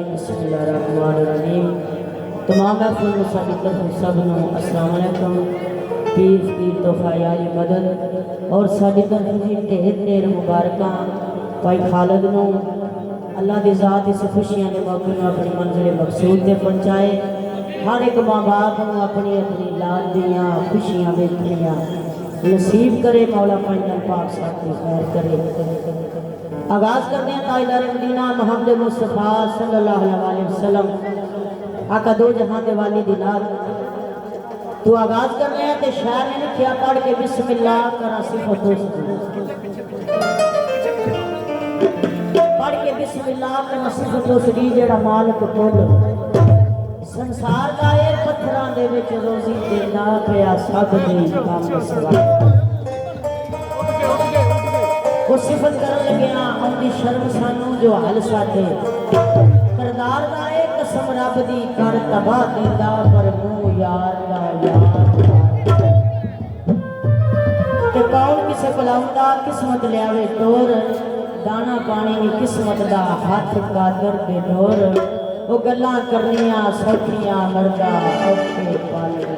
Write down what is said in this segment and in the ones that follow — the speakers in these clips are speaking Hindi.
बिस्मिल्लाहिर्रहमानिर्रहीम। तमाम महफूज़ साडी तरफ सबनों अस्सलाम वालेकुम। पीर की तोहफा यारी मदद और साडी तरफ जी ढेर ढेर मुबारकां भाई खालिद नूं अल्लाह दी ज़ात इस खुशियां दे मौके नूं अपनी मंजिल मकसूद ते पहुंचाए। हर एक माँ बाप नूं अपनी अपनी लाल दियां खुशियां वेखणियां नसीब करे। मौला पंजल पाक साहब की खैर करे। आगाज करते हैं ताजदार मदीना मोहम्मद मुस्तफा सल्लल्लाहु अलैहि वसल्लम आका दो जहां के वाली दिनार तू आगाज कर रहे हैं ते शायर ने लिखा पढ़ के बिस्मिल्लाह करा सिफत पढ़ के बिस्मिल्लाह करा सिफत उसदी जेड़ा मालिक कोल संसार का ए पत्थरां दे विच रोजी देना पिया सब दी काम सवा वो सिफत कर लगे आउंदी शर्म सानू जो हल साथे करदार दा ए कसम रब दी कर तबाह देंदा पर मुंह यार दा यार ते कौन किसे बुलाउंदा किस्मत लियावे टोर दाना पानी नी किस्मत दा हाथ कादर दे डोर वो गल्लां करनियां सौखियां मरदा औखे पाले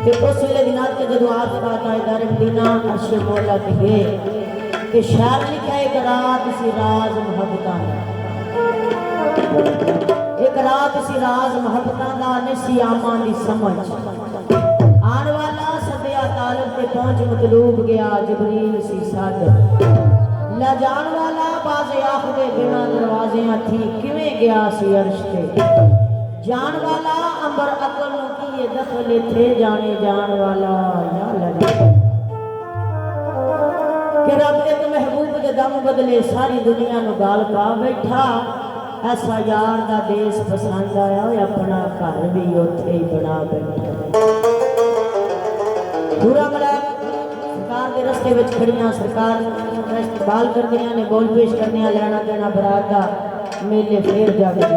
कि उस वेले दिनात के जदों आप ताजदार मदीना अर्श मौला के गए कि शायर लिखा एक रात सी राज मोहब्बतां एक रात सी राज मोहब्बतां दा नसी आमां दी समझ आन वाला सदया तालब ते पहुंच मतलूब गया जिबरील सी साद ला जान वाला बाज़े आखदे बिना दरवाजे थी किवें गया सी अर्श ते जान वाला अंबर अकल नु की ये दखल थे जाने जान वाला या लगा कि रब एक महबूब के दम बदले सारी दुनिया नु गाल पा बैठा। ऐसा यार दा देश पसंद आया अपना घर भी उथे ही बना बैठा। पूरा मलाक सरकार के रस्ते विच खड़ियां सरकार इस्तकबाल करदियां ने बोल पेश करदियां लेना देना बरात दा मेले फिर जाके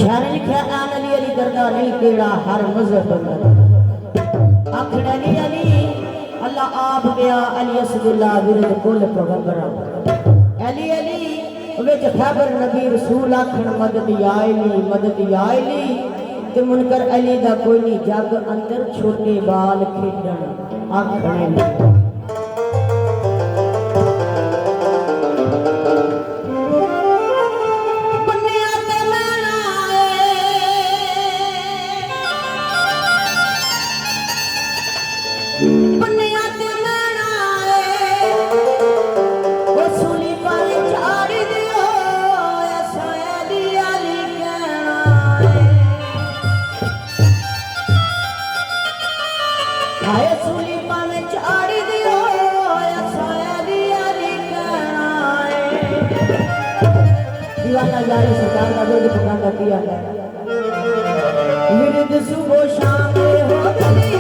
शायर लिखा आन अली अली करदा नहीं केड़ा हर मजहब आखड़ अली अली अल्लाह आप गया अली असदुल्ला विरद कुल पैगंबर अली अली विच खबर नबी रसूल आखण मदद या अली ते मुनकर अली दा कोई नहीं जग अंदर छोटे बाल खेडण आखण दीवाना जारी सरकार का जो पकाना किया है विरद सुबह शाम हो